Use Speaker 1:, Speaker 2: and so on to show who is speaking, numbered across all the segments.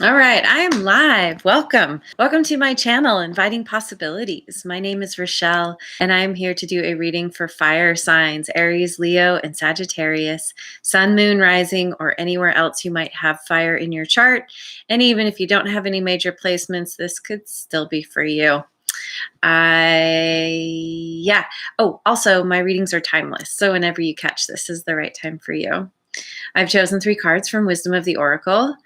Speaker 1: All right, I am live. Welcome. Welcome to my channel, Inviting Possibilities. My name is Rochelle, and I'm here to do a reading for fire signs, Aries, Leo, and Sagittarius, Sun, Moon, Rising, or anywhere else you might have fire in your chart. And even if you don't have any major placements, this could still be for you. Oh, also, my readings are timeless, so whenever you catch this is the right time for you. I've chosen 3 cards from Wisdom of the Oracle.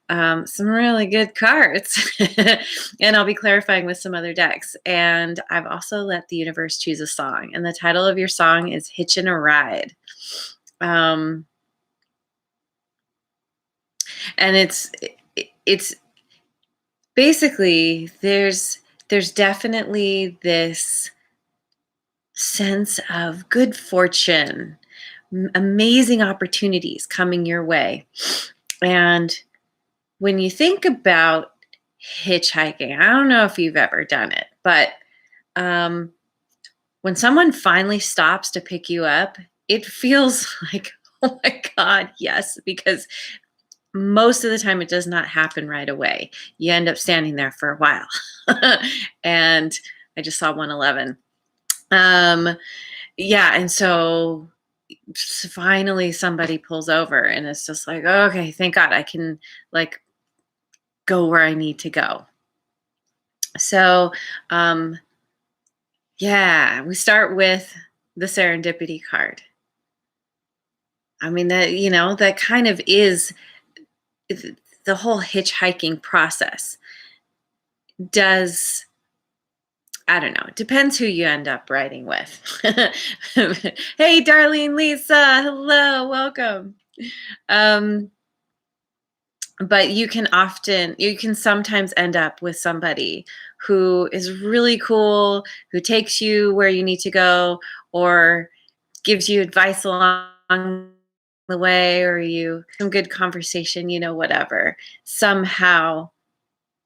Speaker 1: Some really good cards. And I'll be clarifying with some other decks. And I've also let the universe choose a song. And the title of your song is Hitchin' a Ride. And it's basically there's definitely this sense of good fortune, amazing opportunities coming your way. And when you think about hitchhiking, I don't know if you've ever done it, but when someone finally stops to pick you up, it feels like, oh my God, yes, because most of the time it does not happen right away. You end up standing there for a while. And I just saw 111. And so finally somebody pulls over and it's just like, okay, thank God I can go where I need to go. So, we start with the serendipity card. I mean, that kind of is the whole hitchhiking process. I don't know. It depends who you end up riding with. Hey, Darlene Lisa. Hello. Welcome. But you can sometimes end up with somebody who is really cool, who takes you where you need to go, or gives you advice along the way, or some good conversation, whatever. Somehow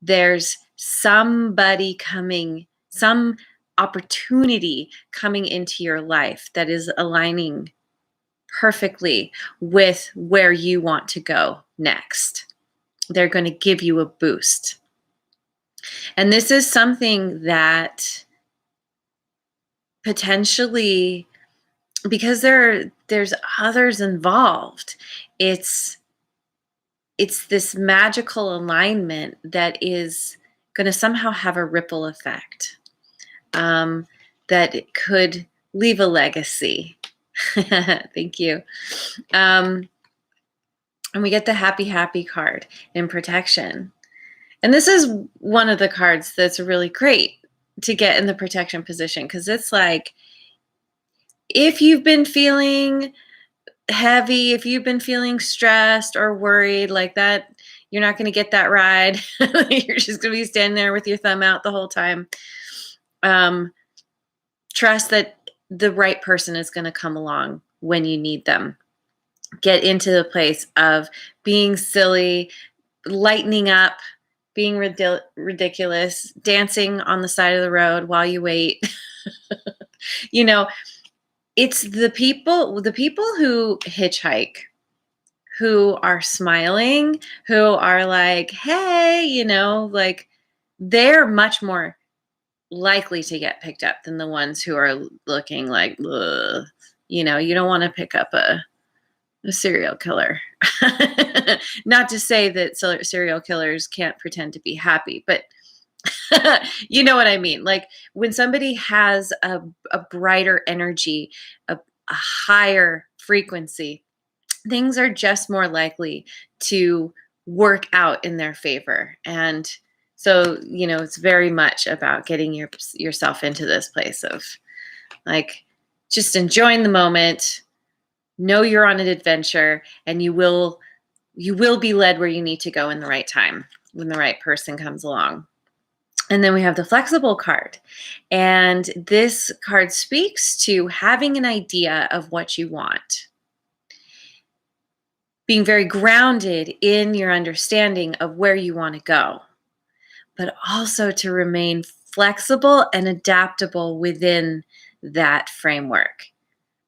Speaker 1: there's somebody coming, some opportunity coming into your life that is aligning perfectly with where you want to go next. They're going to give you a boost. And this is something that potentially, because there's others involved, it's this magical alignment that is going to somehow have a ripple effect, that it could leave a legacy. Thank you. And we get the happy card in protection. And this is one of the cards that's really great to get in the protection position, because it's like, if you've been feeling heavy, if you've been feeling stressed or worried like that, you're not going to get that ride. You're just going to be standing there with your thumb out the whole time. Trust that the right person is going to come along when you need them. Get into the place of being silly, lightening up, being ridiculous, dancing on the side of the road while you wait. It's the people who hitchhike, who are smiling, who are like, hey, they're much more likely to get picked up than the ones who are looking like, ugh. You don't want to pick up a serial killer. Not to say that serial killers can't pretend to be happy, but you know what I mean? Like, when somebody has a brighter energy, a higher frequency, things are just more likely to work out in their favor. And so, it's very much about getting yourself into this place of just enjoying the moment. Know you're on an adventure, and you will be led where you need to go in the right time when the right person comes along. And then we have the flexible card. And this card speaks to having an idea of what you want, being very grounded in your understanding of where you want to go, but also to remain flexible and adaptable within that framework.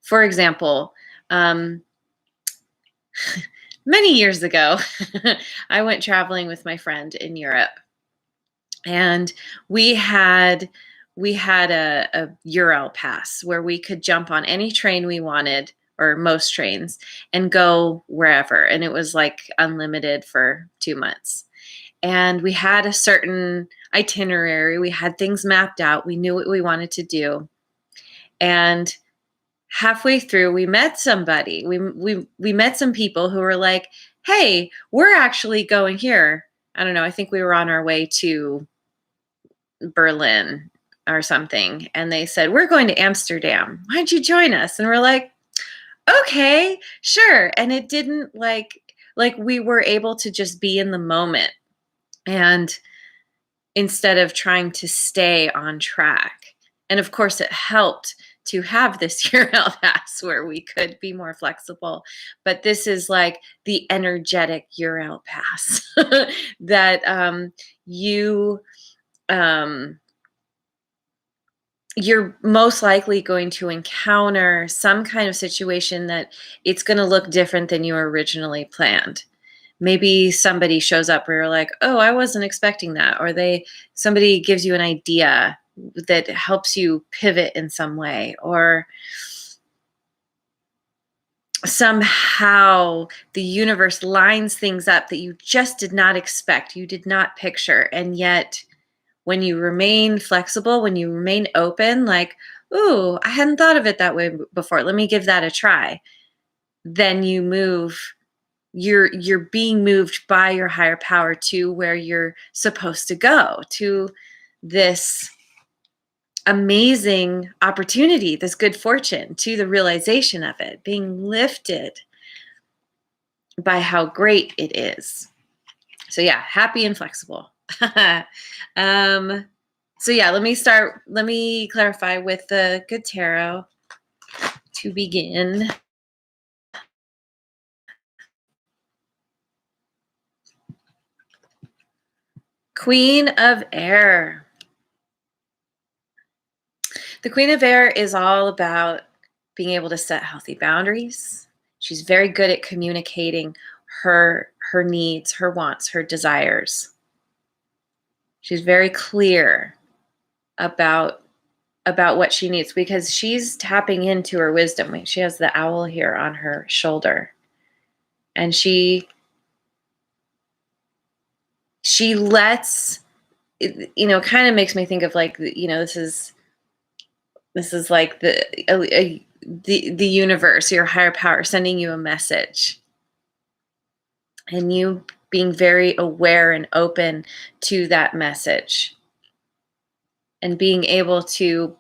Speaker 1: For example, many years ago, I went traveling with my friend in Europe, and we had a Euro pass where we could jump on any train we wanted, or most trains, and go wherever. And it was like unlimited for 2 months. And we had a certain itinerary. We had things mapped out. We knew what we wanted to do. And halfway through, we met somebody. We met some people who were like, "Hey, we're actually going here." I don't know. I think we were on our way to Berlin or something. And they said, "We're going to Amsterdam. Why don't you join us?" And we're like, "Okay, sure." And it didn't like we were able to just be in the moment, and instead of trying to stay on track. And of course, it helped to have this Euro pass where we could be more flexible. But this is like the energetic Euro pass that you you're most likely going to encounter some kind of situation that it's going to look different than you originally planned. Maybe somebody shows up where you're like, "Oh, I wasn't expecting that," or somebody gives you an idea that helps you pivot in some way, or somehow the universe lines things up that you just did not expect, you did not picture. And yet, when you remain flexible, when you remain open, like, "Ooh, I hadn't thought of it that way before. Let me give that a try." Then you move. You're being moved by your higher power to where you're supposed to go, to this amazing opportunity, this good fortune, to the realization of it, being lifted by how great it is. So yeah, happy and flexible. So yeah, let me clarify with the good tarot to begin. Queen of Air. The Queen of Air is all about being able to set healthy boundaries. She's very good at communicating her needs, her wants, her desires. She's very clear about what she needs because she's tapping into her wisdom. She has the owl here on her shoulder. And she lets, kind of makes me think of like, this is like the universe, your higher power sending you a message, and you being very aware and open to that message, and being able to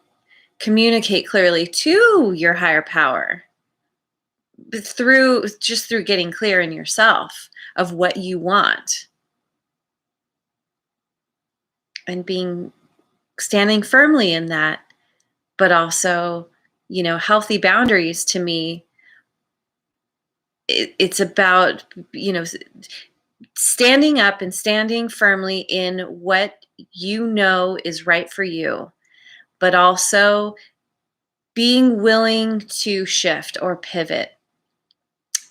Speaker 1: communicate clearly to your higher power through getting clear in yourself of what you want, and standing firmly in that. But also, healthy boundaries to me, it's about, standing up and standing firmly in what is right for you, but also being willing to shift or pivot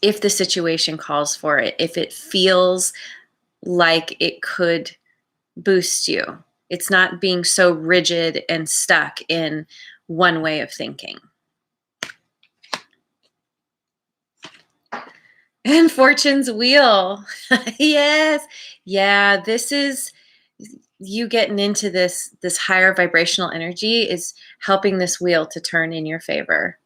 Speaker 1: if the situation calls for it, if it feels like it could boost you. It's not being so rigid and stuck in one way of thinking. And Fortune's Wheel. Yes. Yeah, this is you getting into this higher vibrational energy is helping this wheel to turn in your favor,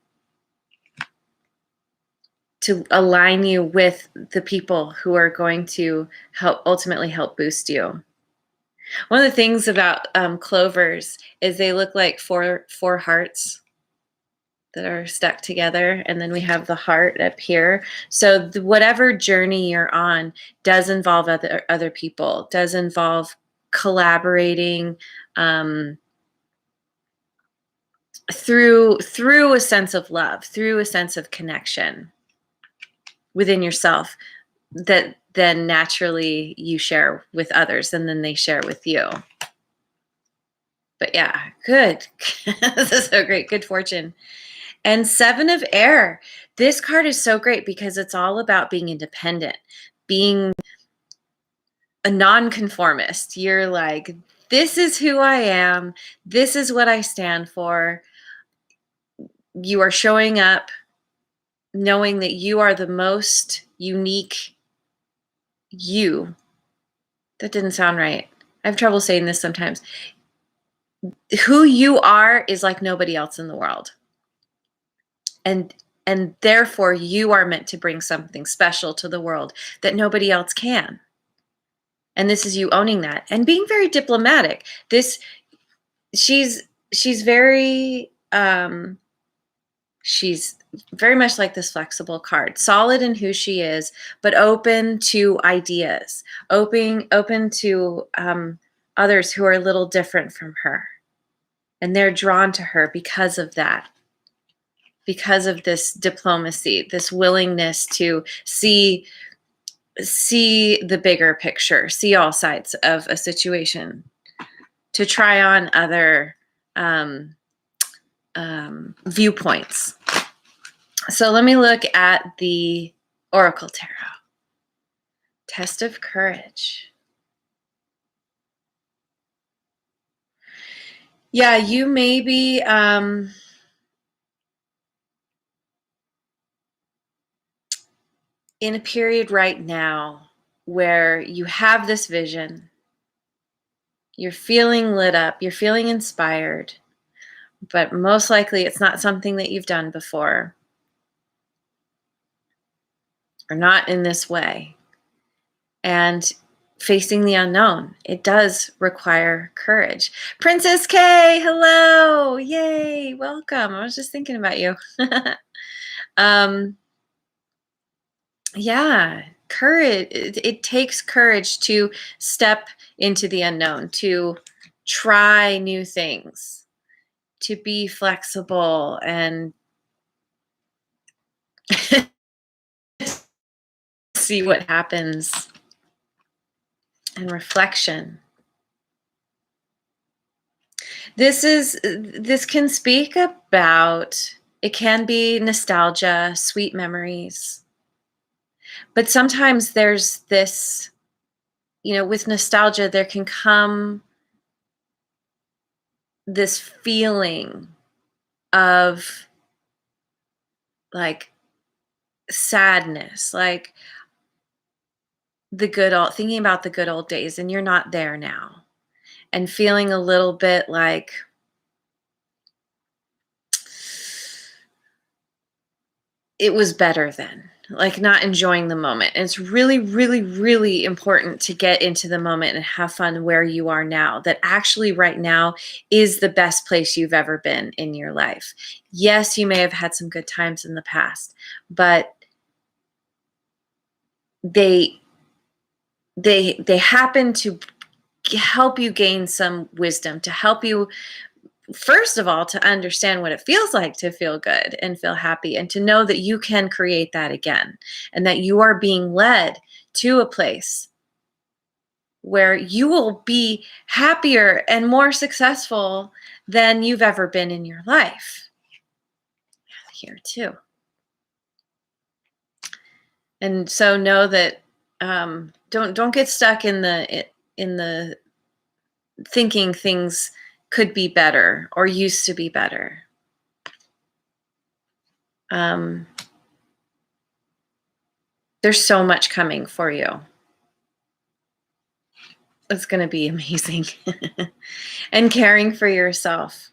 Speaker 1: to align you with the people who are going to ultimately help boost you. One of the things about clovers is they look like four hearts that are stuck together, and then we have the heart up here. So whatever journey you're on does involve other people, does involve collaborating through a sense of love, through a sense of connection within yourself, that then naturally you share with others, and then they share with you. But yeah, good. This is so great. Good fortune. And 7 of Air. This card is so great because it's all about being independent, being a nonconformist. You're like, this is who I am. This is what I stand for. You are showing up knowing that you are the most unique you. That didn't sound right. I have trouble saying this sometimes. Who you are is like nobody else in the world. And therefore you are meant to bring something special to the world that nobody else can. And this is you owning that and being very diplomatic. She's very she's very much like this flexible card, solid in who she is, but open to ideas, open to others who are a little different from her. And they're drawn to her because of that, because of this diplomacy, this willingness to see the bigger picture, see all sides of a situation, to try on other viewpoints. So let me look at the Oracle Tarot. Test of courage. Yeah, you may be in a period right now where you have this vision. You're feeling lit up. You're feeling inspired. But most likely it's not something that you've done before. Or not in this way. And facing the unknown, it does require courage. Princess K, hello. Yay, welcome. I was just thinking about you. Yeah, courage. It takes courage to step into the unknown, to try new things, to be flexible and see what happens. And reflection. This can speak about, it can be nostalgia, sweet memories. But sometimes there's this, with nostalgia, there can come this feeling of like sadness, like thinking about the good old days, and you're not there now, and feeling a little bit like it was better then, like not enjoying the moment. And it's really, really, really important to get into the moment and have fun where you are now, that actually right now is the best place you've ever been in your life. Yes, you may have had some good times in the past, but they happen to help you gain some wisdom, to help you, first of all, to understand what it feels like to feel good and feel happy, and to know that you can create that again, and that you are being led to a place where you will be happier and more successful than you've ever been in your life. Here too. And so know that don't get stuck in the thinking things could be better or used to be better. There's so much coming for you. It's going to be amazing. And caring for yourself.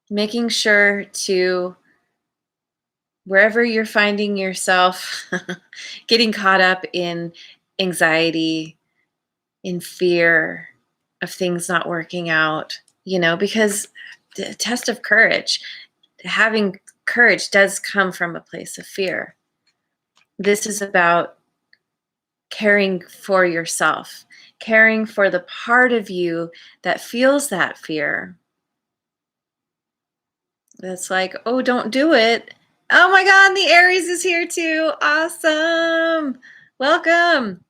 Speaker 1: Making sure to, wherever you're finding yourself getting caught up in anxiety, in fear of things not working out, because the test of courage, having courage does come from a place of fear. This is about caring for yourself, caring for the part of you that feels that fear. That's like, oh, don't do it. Oh my God, the Aries is here too. Awesome. Welcome.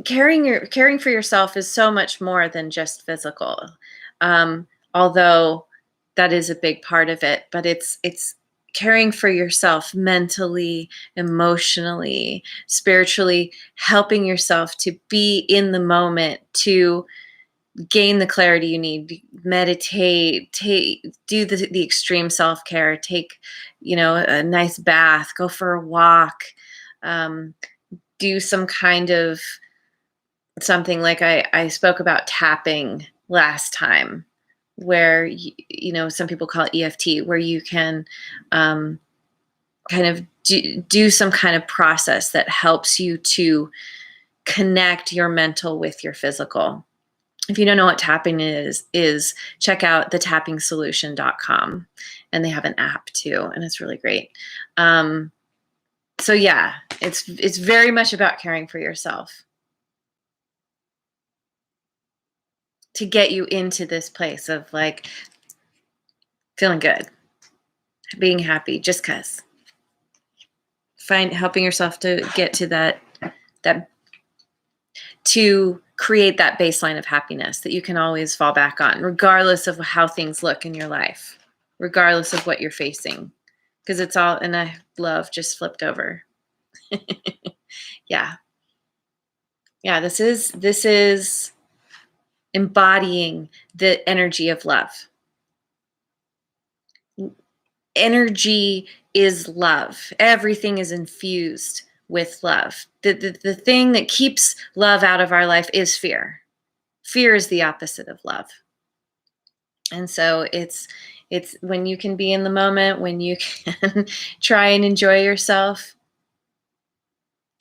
Speaker 1: Caring for yourself is so much more than just physical. although that is a big part of it, but it's caring for yourself mentally, emotionally, spiritually, helping yourself to be in the moment, to gain the clarity you need, meditate, do the extreme self-care, take, a nice bath, go for a walk, do some kind of something like I spoke about tapping last time, where some people call it EFT, where you can kind of do some kind of process that helps you to connect your mental with your physical. If you don't know what tapping is check out thetappingsolution.com, and they have an app too, and it's really great. So yeah, it's very much about caring for yourself to get you into this place of like feeling good, being happy, just cause. Helping yourself to get to that to create that baseline of happiness that you can always fall back on, regardless of how things look in your life, regardless of what you're facing, because it's all. And I love just flipped over. Yeah. This is embodying the energy of love. Energy is love. Everything is infused with love. The thing that keeps love out of our life is fear. Fear is the opposite of love. And so it's when you can be in the moment, when you can try and enjoy yourself,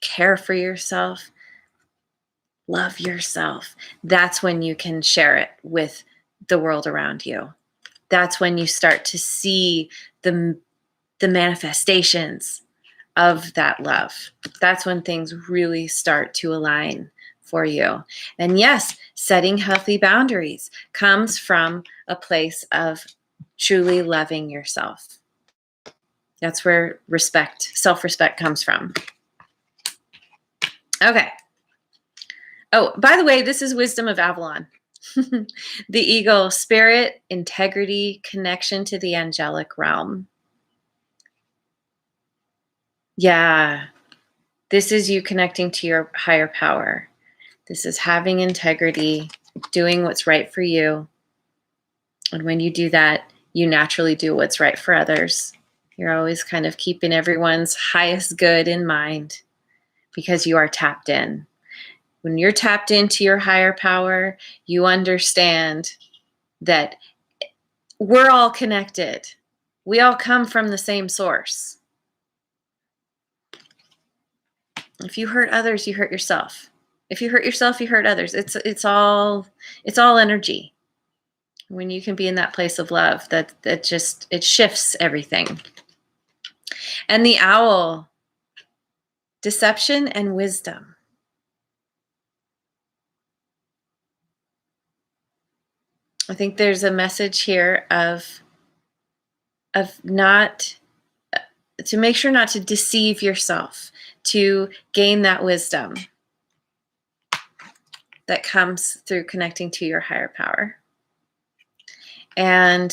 Speaker 1: care for yourself, love yourself. That's when you can share it with the world around you. That's when you start to see the manifestations of that love. That's when things really start to align for you. And yes, setting healthy boundaries comes from a place of truly loving yourself. That's where self-respect comes from. Okay. Oh, by the way, this is Wisdom of Avalon. The eagle, spirit, integrity, connection to the angelic realm. Yeah. This is you connecting to your higher power. This is having integrity, doing what's right for you. And when you do that, you naturally do what's right for others. You're always kind of keeping everyone's highest good in mind because you are tapped in. When you're tapped into your higher power, you understand that we're all connected. We all come from the same source. If you hurt others, you hurt yourself. If you hurt yourself, you hurt others. It's all energy. When you can be in that place of love, that just, it shifts everything. And the owl, deception and wisdom. I think there's a message here of not, to make sure not to deceive yourself, to gain that wisdom that comes through connecting to your higher power. And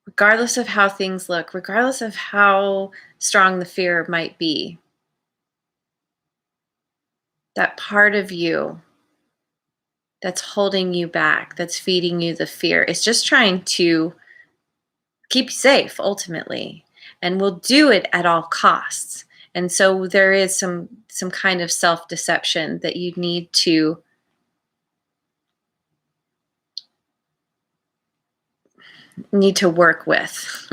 Speaker 1: regardless of how things look, regardless of how strong the fear might be, that part of you that's holding you back, that's feeding you the fear, is just trying to keep you safe ultimately, and will do it at all costs. And so there is some kind of self-deception that you need to work with.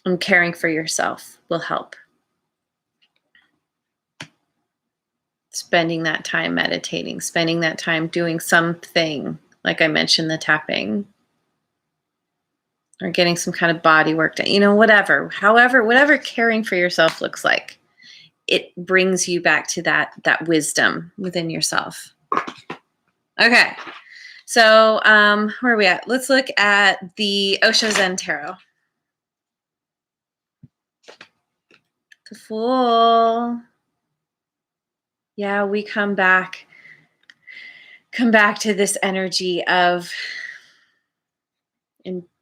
Speaker 1: And caring for yourself will help. Spending that time meditating, spending that time doing something, like I mentioned, the tapping, or getting some kind of body work done, whatever caring for yourself looks like, it brings you back to that wisdom within yourself. Okay. So where are we at? Let's look at the Osho Zen Tarot. The Fool. Yeah, we come back come back to this energy of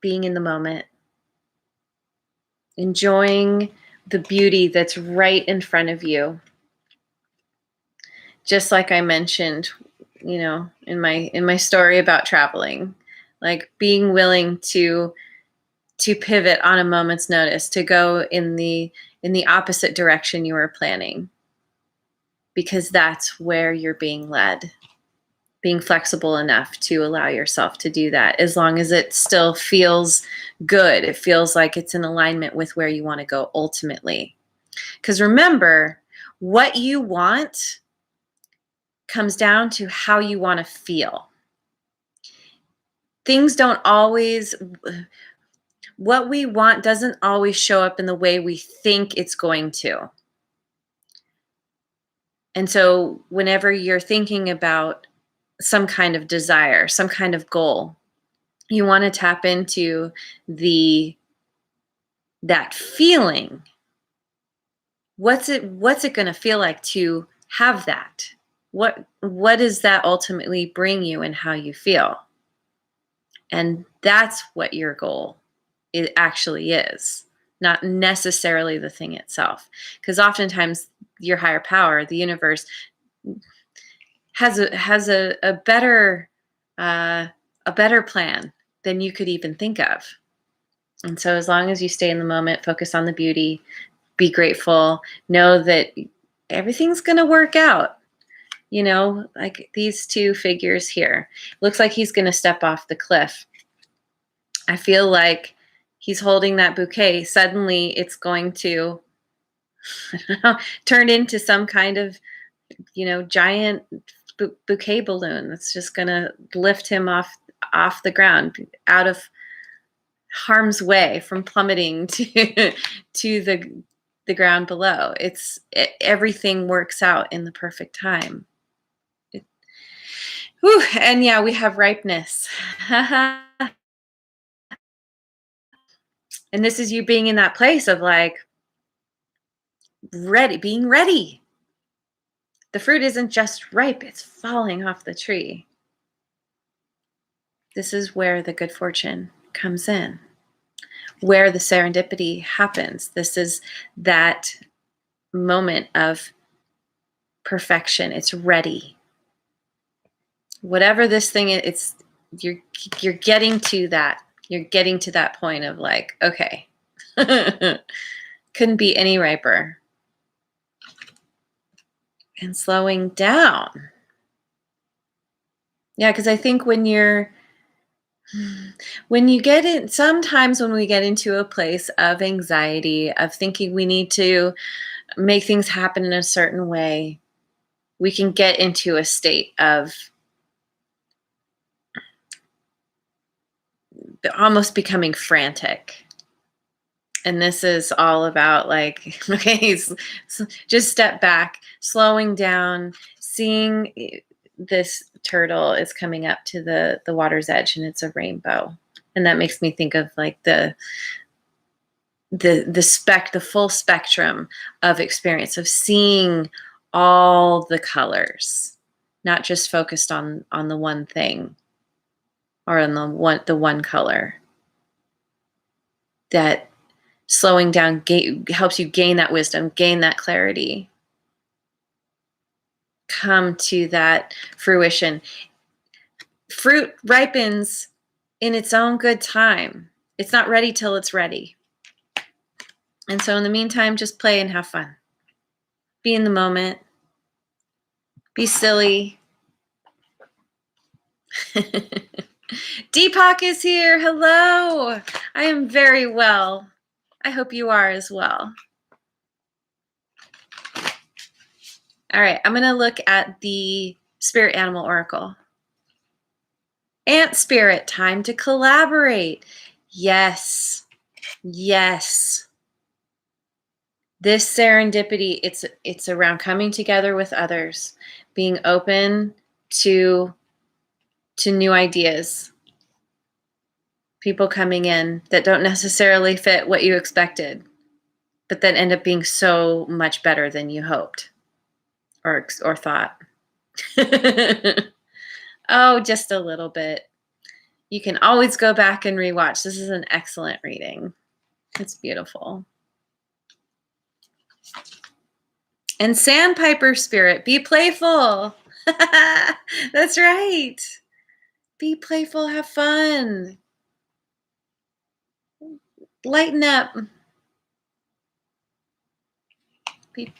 Speaker 1: being in the moment, enjoying the beauty that's right in front of you. Just like I mentioned, in my story about traveling, like being willing to pivot on a moment's notice, to go in the opposite direction you were planning, because that's where you're being led. Being flexible enough to allow yourself to do that, as long as it still feels good. It feels like it's in alignment with where you want to go ultimately. Because remember, what you want comes down to how you want to feel. Things don't always, what we want doesn't always show up in the way we think it's going to. And so whenever you're thinking about some kind of desire, some kind of goal, you want to tap into that feeling. What's it going to feel like to have that? What does that ultimately bring you and how you feel? And that's what your goal actually is, not necessarily the thing itself. Because oftentimes your higher power, the universe, has a better plan than you could even think of. And so as long as you stay in the moment, focus on the beauty, be grateful, know that everything's going to work out. Like these two figures here. Looks like he's going to step off the cliff. I feel like he's holding that bouquet. Suddenly it's going to turn into some kind of, giant bouquet balloon that's just going to lift him off the ground, out of harm's way from plummeting to the ground below. Everything works out in the perfect time. And yeah, we have ripeness. And this is you being in that place of like being ready. The fruit isn't just ripe, it's falling off the tree. This is where the good fortune comes in, where the serendipity happens. This is that moment of perfection. It's ready. Whatever this thing is, you're getting to that. You're getting to that point of like, okay, couldn't be any riper. And slowing down. Yeah, because I think when you get in, sometimes when we get into a place of anxiety, of thinking we need to make things happen in a certain way, we can get into a state of almost becoming frantic. And this is all about like, okay, just step back, slowing down, seeing this turtle is coming up to the water's edge and it's a rainbow. And that makes me think of like the full spectrum of experience, of seeing all the colors, not just focused on the one thing or on the one color. That slowing down helps you gain that wisdom, gain that clarity, come to that fruition. Fruit ripens in its own good time. It's not ready till it's ready. And so in the meantime, just play and have fun. Be in the moment. Be silly. Deepak is here. Hello. I am very well. I hope you are as well. All right, I'm going to look at the Spirit Animal Oracle. Ant Spirit, time to collaborate. Yes. Yes. This serendipity, it's around coming together with others, being open to new ideas. People coming in that don't necessarily fit what you expected, but then end up being so much better than you hoped or thought. Oh, just a little bit. You can always go back and rewatch. This is an excellent reading. It's beautiful. And Sandpiper Spirit, be playful. That's right. Be playful, have fun. Lighten up. The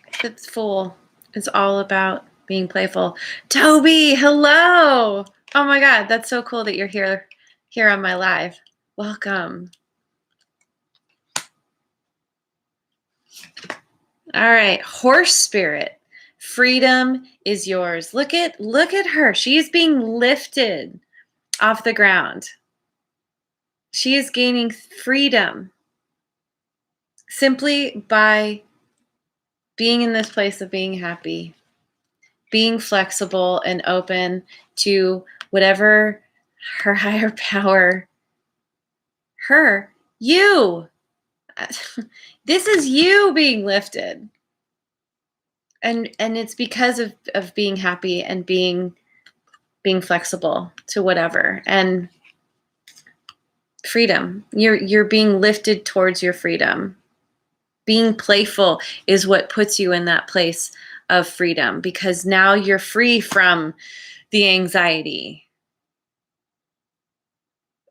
Speaker 1: Fool is all about being playful. Toby, hello. Oh my God, that's so cool that you're here on my live. Welcome. All right, Horse Spirit. Freedom is yours. Look at her. She is being lifted off the ground. She is gaining freedom simply by being in this place of being happy, being flexible and open to whatever her higher power, you. This is you being lifted. And it's because of being happy and being flexible to whatever, and freedom. You're being lifted towards your freedom. Being playful is what puts you in that place of freedom, because now you're free from the anxiety.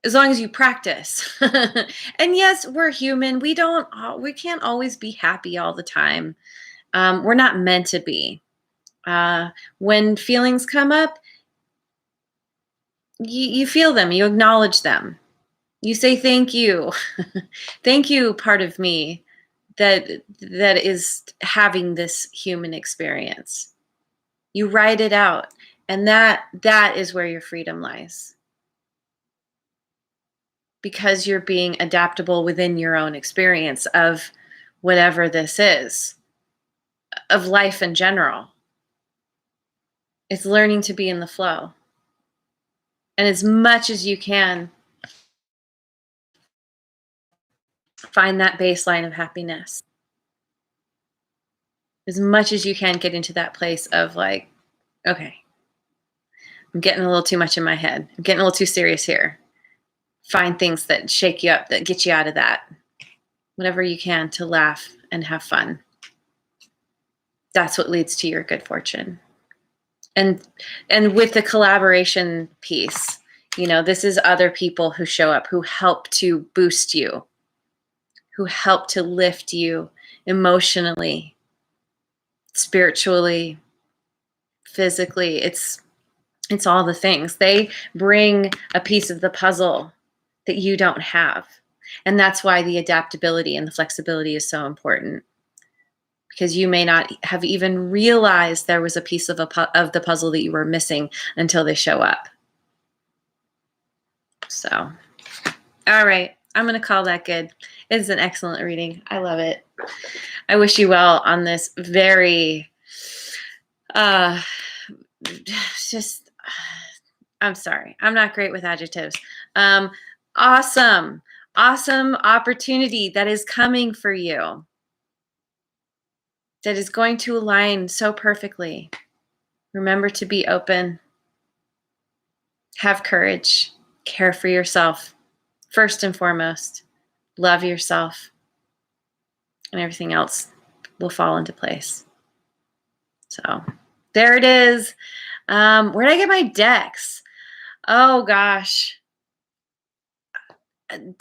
Speaker 1: As long as you practice. And yes, we're human. We can't always be happy all the time. We're not meant to be. When feelings come up, you feel them, you acknowledge them. You say thank you. Thank you, part of me that is having this human experience. You write it out, and that is where your freedom lies. Because you're being adaptable within your own experience of whatever this is, of life in general. It's learning to be in the flow. And as much as you can, find that baseline of happiness. As much as you can, get into that place of like, okay, I'm getting a little too much in my head. I'm getting a little too serious here. Find things that shake you up, that get you out of that. Whatever you can to laugh and have fun. That's what leads to your good fortune. And with the collaboration piece, this is other people who show up, who help to boost you, who help to lift you emotionally, spiritually, physically. It's all the things. They bring a piece of the puzzle that you don't have. And that's why the adaptability and the flexibility is so important. Because you may not have even realized there was a piece of the puzzle that you were missing until they show up. So, all right. I'm going to call that good. It's an excellent reading. I love it. I wish you well on this very, I'm sorry. I'm not great with adjectives. Awesome opportunity that is coming for you, that is going to align so perfectly. Remember to be open, have courage, care for yourself. First and foremost, love yourself, and everything else will fall into place. So there it is. Where did I get my decks? Oh gosh.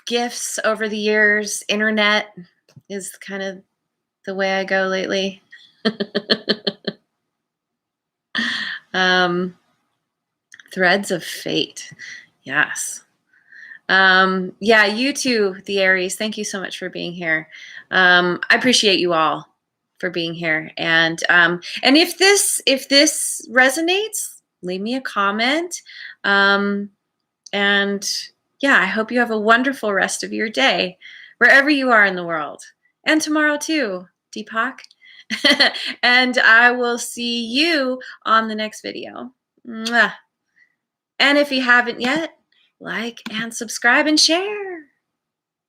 Speaker 1: Gifts over the years. Internet is kind of the way I go lately. Threads of Fate. Yes. Yeah, you too, the Aries. Thank you so much for being here. I appreciate you all for being here. And if this resonates, leave me a comment. And yeah, I hope you have a wonderful rest of your day, wherever you are in the world. And tomorrow too, Deepak. And I will see you on the next video. Mwah. And if you haven't yet, like and subscribe and share.